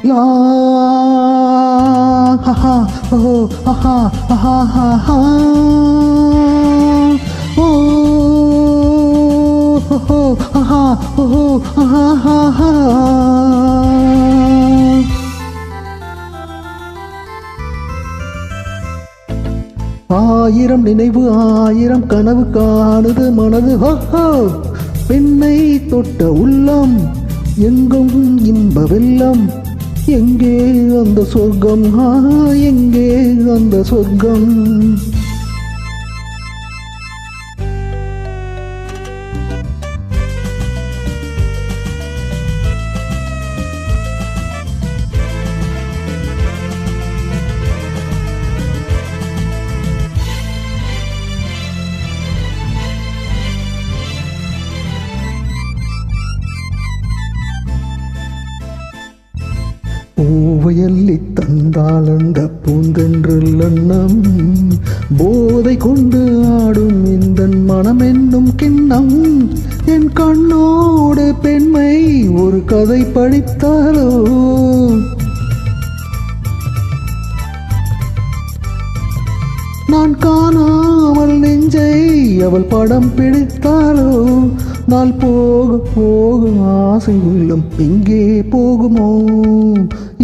லா ஹா ஹா ஓ ஹா ஹா ஹா ஹா ஓ ஹோ ஹா ஓ ஹா ஹா ஹா. ஆயிரம் நினைவு ஆயிரம் கனவு காணுது மனது, ஹோ பெண்ணை தொட்ட உள்ளம் எங்கும் இன்ப வெள்ளம். எங்கே அந்த சொர்க்கம், எங்கே அந்த சொர்க்கம். பூவையல்லி தந்தால் அந்த பூந்தென்றல் எண்ணம், போதை கொண்டு ஆடும் இந்த மனம் என்னும் கிண்ணம். என் கண்ணோடு பெண்மை ஒரு கதை படித்தாலோ, நான் காணாமல் நெஞ்சை அவள் படம் பிடித்தாலோ. நாள் போக போக ஆசை உள்ளம் எங்கே போகுமோ,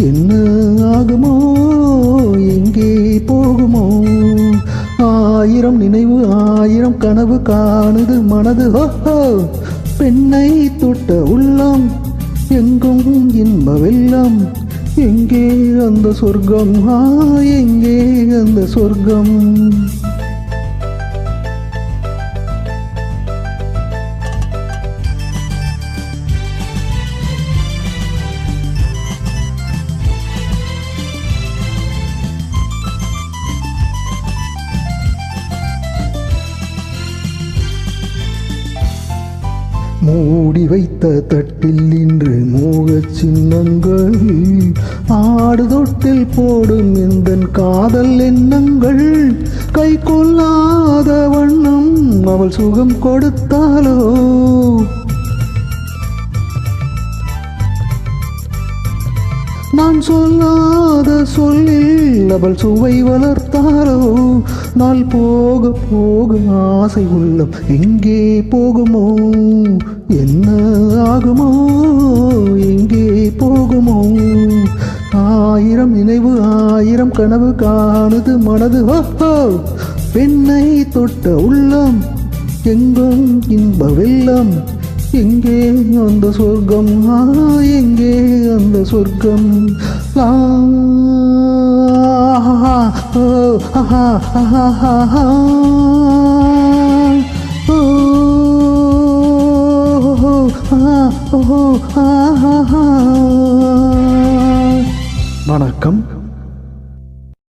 என்ன ஆகுமோ, எங்கே போகுமோ. ஆயிரம் நினைவு ஆயிரம் கனவு காணுது மனது, ஹோ பெண்ணை தொட்ட உள்ளம் எங்கும் இன்ப வெள்ளம். எங்கே அந்த சொர்க்கம், எங்கே அந்த சொர்க்கம். மூடி வைத்த தட்டில் இன்று மோகச் சின்னங்கள், ஆடு தொட்டில் போடும் எந்தன் காதல் எண்ணங்கள். கை கொள்ளாத வண்ணம் அவள் சுகம் கொடுத்தாலோ, நான் சொல்லாத சொல்லில் அவள் சுவை வளர்த்தாலோ. நாள் போக போக ஆசை உள்ளம் எங்கே போகுமோ, என்ன ஆகுமோ, எங்கே போகுமோ. ஆயிரம் நினைவு ஆயிரம் கனவு காணுது மனது, ஹோ பெண்ணை தொட்ட உள்ளம் எங்கும் இன்ப வெள்ளம். எங்கே அந்த சொர்க்கம், எங்கே அந்த சொர்க்கம். லா ஹா ஓ ஹா ஹா ஹா ஹா ஓ ஹா ஓ ஹா ஹா. வணக்கம்.